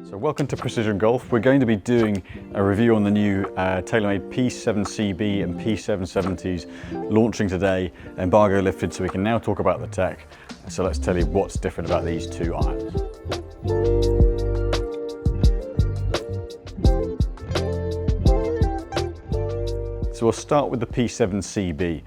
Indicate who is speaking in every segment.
Speaker 1: So welcome to Precision Golf. We're going to be doing a review on the new TaylorMade P7CB and P770s launching today. Embargo lifted, so we can now talk about the tech. So let's tell you what's different about these two irons. So we'll start with the P7CB.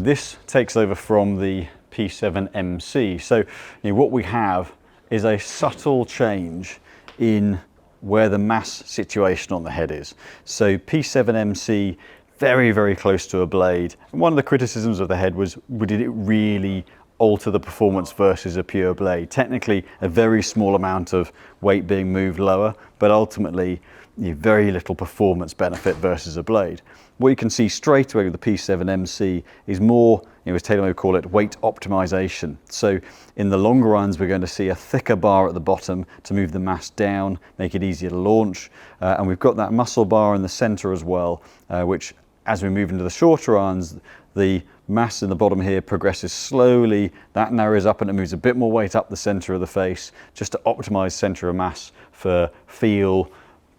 Speaker 1: This takes over from the P7MC. So what we have is a subtle change in where the mass situation on the head is. So P7MC, very, very close to a blade. And one of the criticisms of the head was, did it really alter the performance versus a pure blade? Technically, a very small amount of weight being moved lower, but ultimately, very little performance benefit versus a blade. What you can see straight away with the P7MC is more, as TaylorMade would call it, weight optimization. So in the longer runs, we're going to see a thicker bar at the bottom to move the mass down, make it easier to launch. And we've got that muscle bar in the center as well, which as we move into the shorter runs, the mass in the bottom here progresses slowly, that narrows up and it moves a bit more weight up the center of the face, just to optimize center of mass for feel,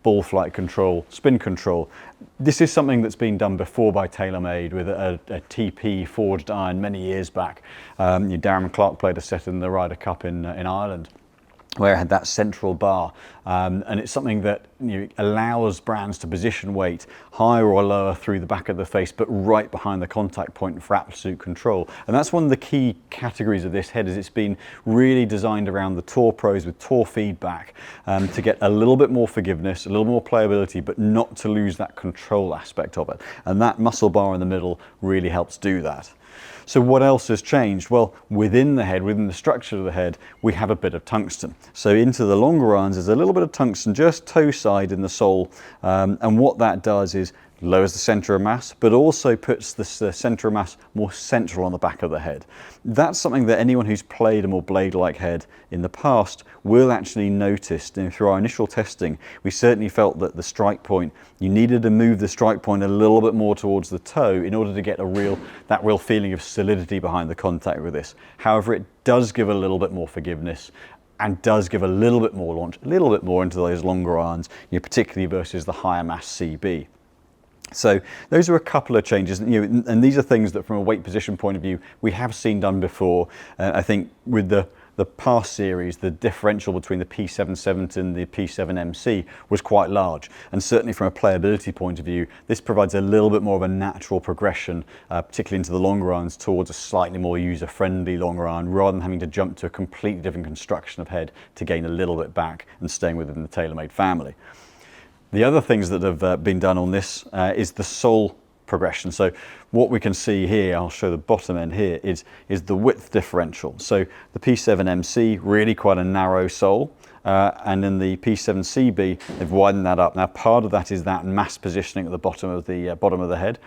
Speaker 1: ball flight control, spin control. This is something that's been done before by TaylorMade with a TP forged iron many years back. Darren Clark played a set in the Ryder Cup in Ireland, where it had that central bar, and it's something that allows brands to position weight higher or lower through the back of the face, but right behind the contact point for absolute control. And that's one of the key categories of this head, is it's been really designed around the Tour Pros with Tour feedback to get a little bit more forgiveness, a little more playability, but not to lose that control aspect of it. And that muscle bar in the middle really helps do that. So what else has changed? Well, within the head, within the structure of the head, we have a bit of tungsten. So into the longer runs, there's a little bit of tungsten just toe side in the sole. And what that does is lowers the center of mass, but also puts the center of mass more central on the back of the head. That's something that anyone who's played a more blade-like head in the past will actually notice. Through our initial testing, we certainly felt that the strike point, you needed to move the strike point a little bit more towards the toe in order to get that real feeling of solidity behind the contact with this. However, it does give a little bit more forgiveness and does give a little bit more launch, a little bit more into those longer irons, particularly versus the higher mass CB. So those are a couple of changes, and these are things that from a weight position point of view, we have seen done before. I think with the past series, the differential between the P770 and the P7MC was quite large. And certainly from a playability point of view, this provides a little bit more of a natural progression, particularly into the longer irons, towards a slightly more user-friendly longer iron, rather than having to jump to a completely different construction of head to gain a little bit back and staying within the TaylorMade family. The other things that have been done on this is the sole progression. So what we can see here, I'll show the bottom end here, is the width differential. So the P7MC, really quite a narrow sole, and in the P7CB, they've widened that up. Now part of that is that mass positioning at the bottom of the head.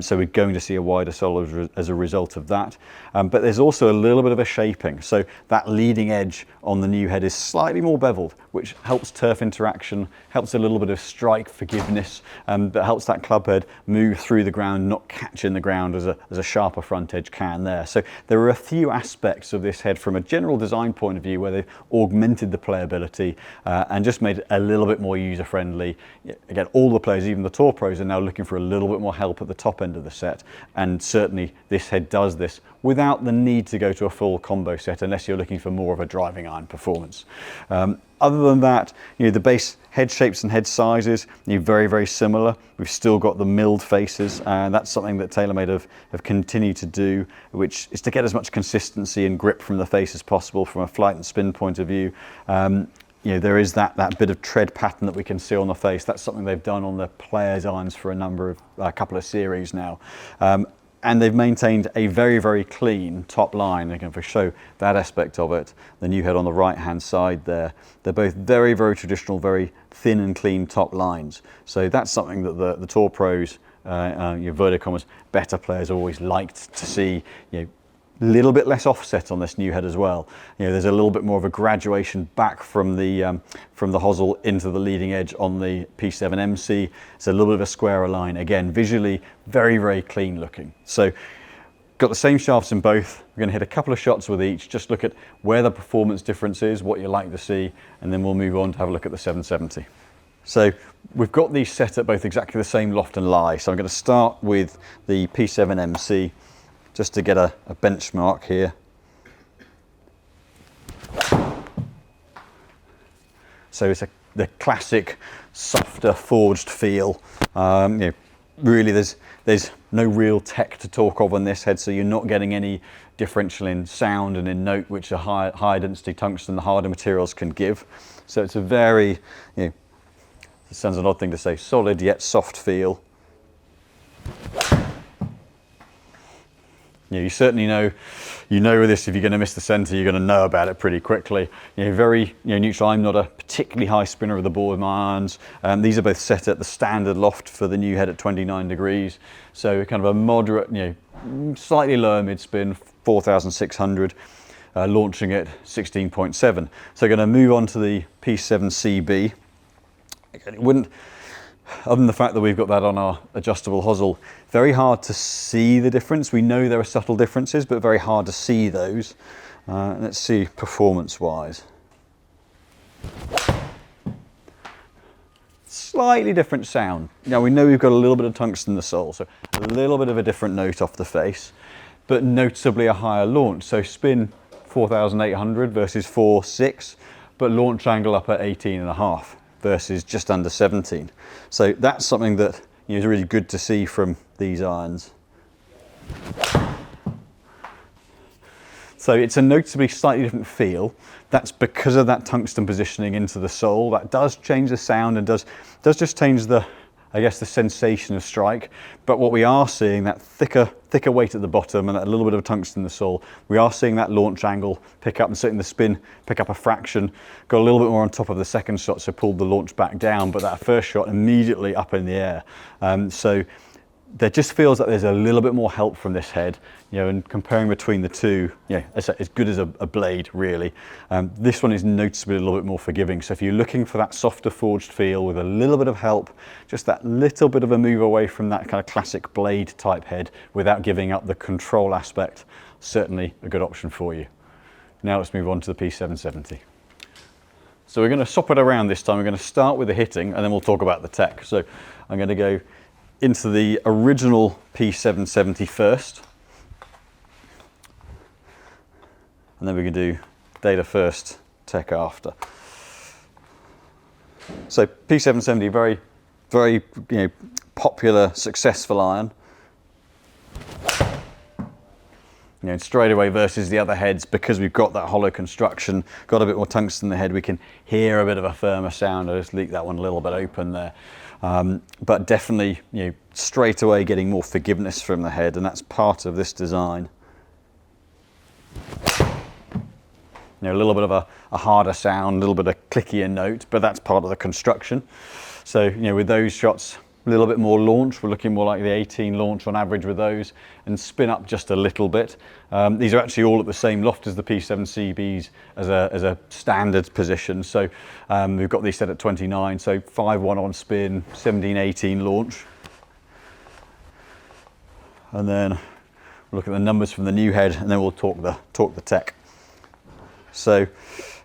Speaker 1: So we're going to see a wider sole as a result of that. But there's also a little bit of a shaping. So that leading edge on the new head is slightly more beveled, which helps turf interaction, helps a little bit of strike forgiveness, but helps that club head move through the ground, not catch in the ground as a sharper front edge can there. So there are a few aspects of this head from a general design point of view where they've augmented the playability and just made it a little bit more user-friendly. Again, all the players, even the Tour Pros, are now looking for a little bit more help at the top end of the set, and certainly this head does this without the need to go to a full combo set unless you're looking for more of a driving iron performance. Other than that, the base head shapes and head sizes, very, very similar. We've still got the milled faces, and that's something that TaylorMade have continued to do, which is to get as much consistency and grip from the face as possible from a flight and spin point of view. There is that bit of tread pattern that we can see on the face. That's something they've done on the players' irons for a couple of series now. And they've maintained a very, very clean top line. Again, if I show that aspect of it, the new head on the right-hand side there, they're both very, very traditional, very thin and clean top lines. So that's something that the Tour Pros, your Verticomers, better players always liked to see. Little bit less offset on this new head as well. There's a little bit more of a graduation back from the hosel into the leading edge on the P7MC. It's a little bit of a squarer line. Again, visually very, very clean looking. So got the same shafts in both. We're going to hit a couple of shots with each, just look at where the performance difference is, what you like to see, and then we'll move on to have a look at the 770. So we've got these set at both exactly the same loft and lie. So I'm going to start with the P7MC just to get a benchmark here. So it's the classic softer forged feel. You know, really there's no real tech to talk of on this head, so you're not getting any differential in sound and in note, which a high density tungsten, the harder materials can give. So it's a very, you know, it sounds an odd thing to say, solid yet soft feel. You know, you certainly know, with this, if you're going to miss the center, you're going to know about it pretty quickly. You know, very, neutral. I'm not a particularly high spinner of the ball with my irons. These are both set at the standard loft for the new head at 29 degrees. So kind of a moderate, slightly lower mid spin, 4,600, launching at 16.7. So going to move on to the P7CB. It wouldn't, other than the fact that we've got that on our adjustable hosel, very hard to see the difference. We know there are subtle differences, but very hard to see those. Let's see performance-wise. Slightly different sound. Now we know we've got a little bit of tungsten in the sole, so a little bit of a different note off the face, but noticeably a higher launch. So spin 4,800 versus 4.6, but launch angle up at 18.5. versus just under 17. So that's something that is really good to see from these irons. So it's a noticeably slightly different feel. That's because of that tungsten positioning into the sole. That does change the sound and does just change the, I guess, the sensation of strike. But what we are seeing, that thicker weight at the bottom and that little bit of tungsten in the sole, we are seeing that launch angle pick up, and certainly the spin pick up a fraction. Got a little bit more on top of the second shot, so pulled the launch back down, but that first shot immediately up in the air. So there just feels like there's a little bit more help from this head, and comparing between the two, as good as a blade, really. This one is noticeably a little bit more forgiving. So if you're looking for that softer forged feel with a little bit of help, just that little bit of a move away from that kind of classic blade type head without giving up the control aspect, certainly a good option for you. Now let's move on to the P770. So we're going to swap it around this time. We're going to start with the hitting and then we'll talk about the tech. So I'm going to go into the original P770 first, and then we can do data first, tech after. So P770, very popular, successful iron. Straight away versus the other heads, because we've got that hollow construction, got a bit more tungsten in the head, we can hear a bit of a firmer sound. I just leaked that one a little bit open there. But definitely, straight away getting more forgiveness from the head, and that's part of this design. A little bit of a harder sound, a little bit of clickier note, but that's part of the construction. So, with those shots, a little bit more launch. We're looking more like the 18 launch on average with those, and spin up just a little bit. These are actually all at the same loft as the P7CBs as a standard position. So we've got these set at 29, so 5.1 on spin, 17-18 launch. And then we'll look at the numbers from the new head, and then we'll talk the tech. So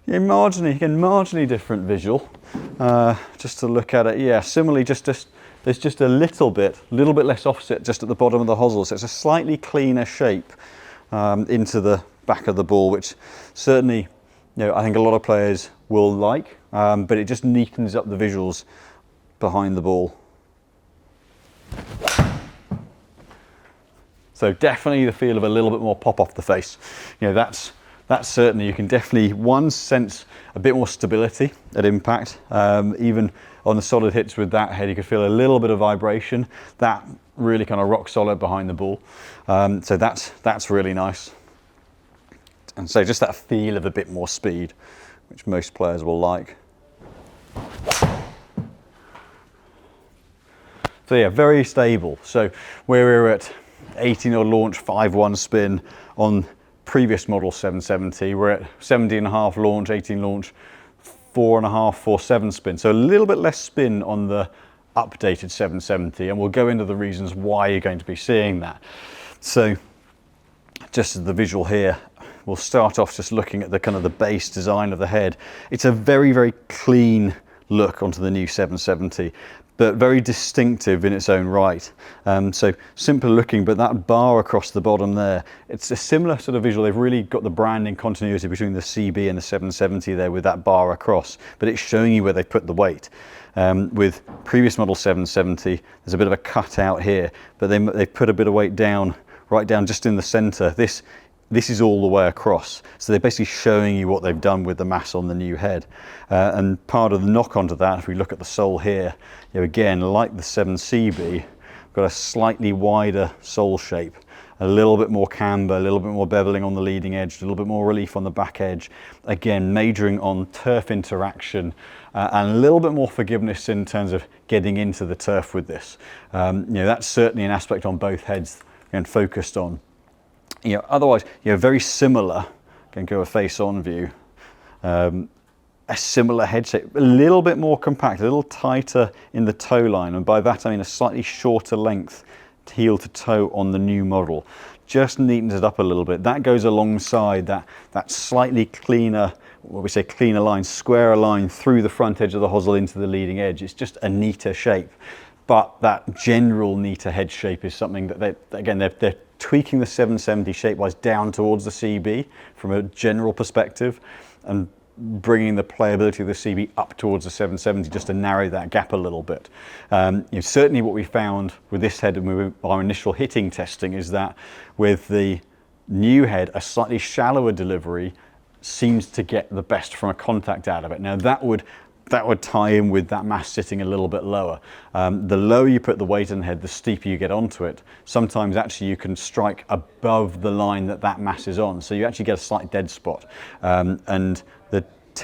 Speaker 1: marginally different visual. Just to look at it, yeah, similarly, there's just a little bit less offset just at the bottom of the hosel, so it's a slightly cleaner shape into the back of the ball, which certainly, I think a lot of players will like, but it just neatens up the visuals behind the ball. So definitely the feel of a little bit more pop off the face. That's certainly, you can definitely, sense a bit more stability at impact. Even on the solid hits with that head, you can feel a little bit of vibration. That really kind of rock solid behind the ball. So that's really nice. And so just that feel of a bit more speed, which most players will like. So yeah, very stable. So where we're at 18 or launch, 5.1 spin on previous model 770, we're at 17.5 launch, 18 launch, 4.5, 4.7 spin. So a little bit less spin on the updated 770, and we'll go into the reasons why you're going to be seeing that. So just as the visual here, we'll start off just looking at the kind of the base design of the head. It's a very, very clean look onto the new 770, but very distinctive in its own right. So simple looking, but that bar across the bottom there, it's a similar sort of visual. They've really got the branding continuity between the CB and the 770 there with that bar across, but it's showing you where they put the weight. With previous model 770, there's a bit of a cut out here, but they put a bit of weight down, right down just in the center. This is all the way across. So they're basically showing you what they've done with the mass on the new head. And part of the knock onto that, if we look at the sole here, you know, again, like the 7CB, we've got a slightly wider sole shape, a little bit more camber, a little bit more beveling on the leading edge, a little bit more relief on the back edge. Again, majoring on turf interaction and a little bit more forgiveness in terms of getting into the turf with this. You know, that's certainly an aspect on both heads and focused on. You know, otherwise, you know, very similar. Can go a face-on view. A similar head shape, a little bit more compact, a little tighter in the toe line, and by that I mean a slightly shorter length heel to toe on the new model. Just neatens it up a little bit. That goes alongside that slightly cleaner, what we say cleaner line, squarer line through the front edge of the hosel into the leading edge. It's just a neater shape. But that general neater head shape is something that they're tweaking the 770 shape-wise down towards the CB from a general perspective, and bringing the playability of the CB up towards the 770 just to narrow that gap a little bit. You know, certainly what we found with this head and with our initial hitting testing is that with the new head, a slightly shallower delivery seems to get the best from a contact out of it. Now that would tie in with that mass sitting a little bit lower. The lower you put the weight in the head, the steeper you get onto it. Sometimes actually you can strike above the line that mass is on, so you actually get a slight dead spot. And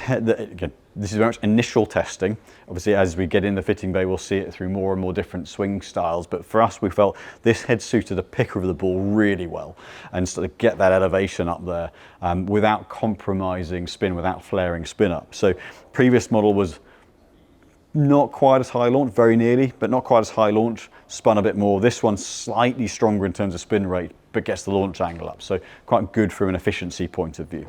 Speaker 1: again, this is very much initial testing. Obviously, as we get in the fitting bay, we'll see it through more and more different swing styles. But for us, we felt this head suited the picker of the ball really well, and sort of get that elevation up there without compromising spin, without flaring spin up. So previous model was not quite as high launch, very nearly, but not quite as high launch, spun a bit more. This one's slightly stronger in terms of spin rate, but gets the launch angle up. So quite good from an efficiency point of view.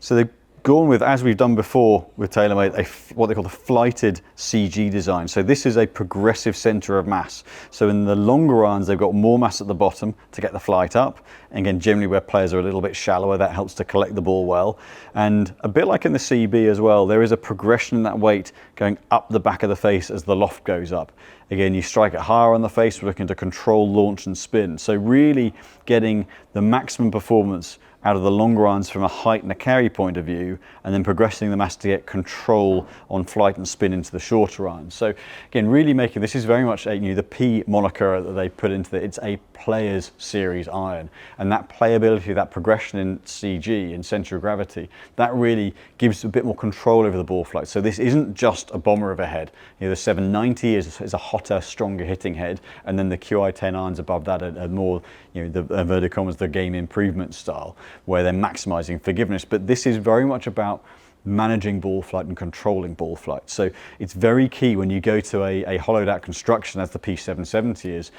Speaker 1: So they've gone with, as we've done before with TaylorMade, what they call the flighted CG design. So this is a progressive center of mass. So in the longer irons, they've got more mass at the bottom to get the flight up. And again, generally where players are a little bit shallower, that helps to collect the ball well. And a bit like in the CB as well, there is a progression in that weight going up the back of the face as the loft goes up. Again, you strike it higher on the face, we're looking to control launch and spin. So really getting the maximum performance out of the longer irons from a height and a carry point of view, and then progressing the mass to get control on flight and spin into the shorter irons. So again, really making, this is very much the P moniker that they put into it. It's a players series iron, and that playability, that progression in CG, in center of gravity, that really gives a bit more control over the ball flight. So this isn't just a bomber of a head. The 790 is a hotter, stronger hitting head, and then the QI10 irons above that are more, the inverted commas, the game improvement style, where they're maximizing forgiveness. But this is very much about managing ball flight and controlling ball flight. So it's very key when you go to a hollowed out construction, as the P770 is,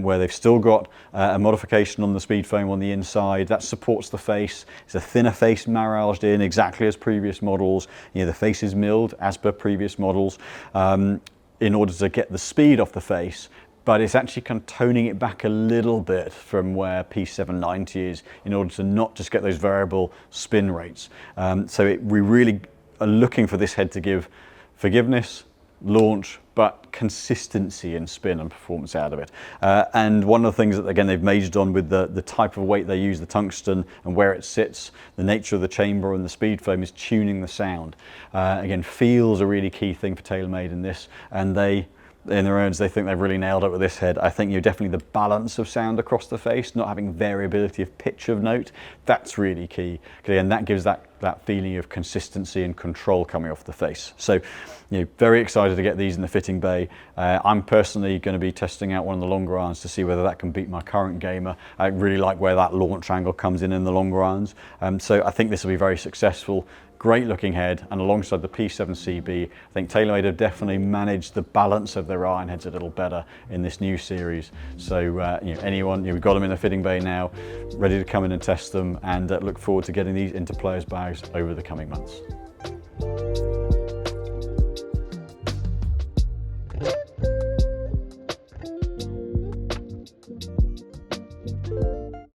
Speaker 1: where they've still got a modification on the speed foam on the inside that supports the face. It's a thinner face marraged in, exactly as previous models. The face is milled as per previous models in order to get the speed off the face, but it's actually kind of toning it back a little bit from where P790 is in order to not just get those variable spin rates. We really are looking for this head to give forgiveness, launch, but consistency in spin and performance out of it. And one of the things that, again, they've majored on with the type of weight they use, the tungsten, and where it sits, the nature of the chamber and the speed foam, is tuning the sound. Again, feel's a really key thing for TaylorMade in this, and in their own, they think they've really nailed it with this head. I think definitely the balance of sound across the face, not having variability of pitch of note, that's really key. And that gives that feeling of consistency and control coming off the face. So, very excited to get these in the fitting bay. I'm personally going to be testing out one of the longer irons to see whether that can beat my current gamer. I really like where that launch angle comes in the longer irons. So I think this will be very successful. great looking head, and alongside the P7CB, I think TaylorMade have definitely managed the balance of their iron heads a little better in this new series. So anyone, we've got them in the fitting bay now, ready to come in and test them, and look forward to getting these into players' bags over the coming months.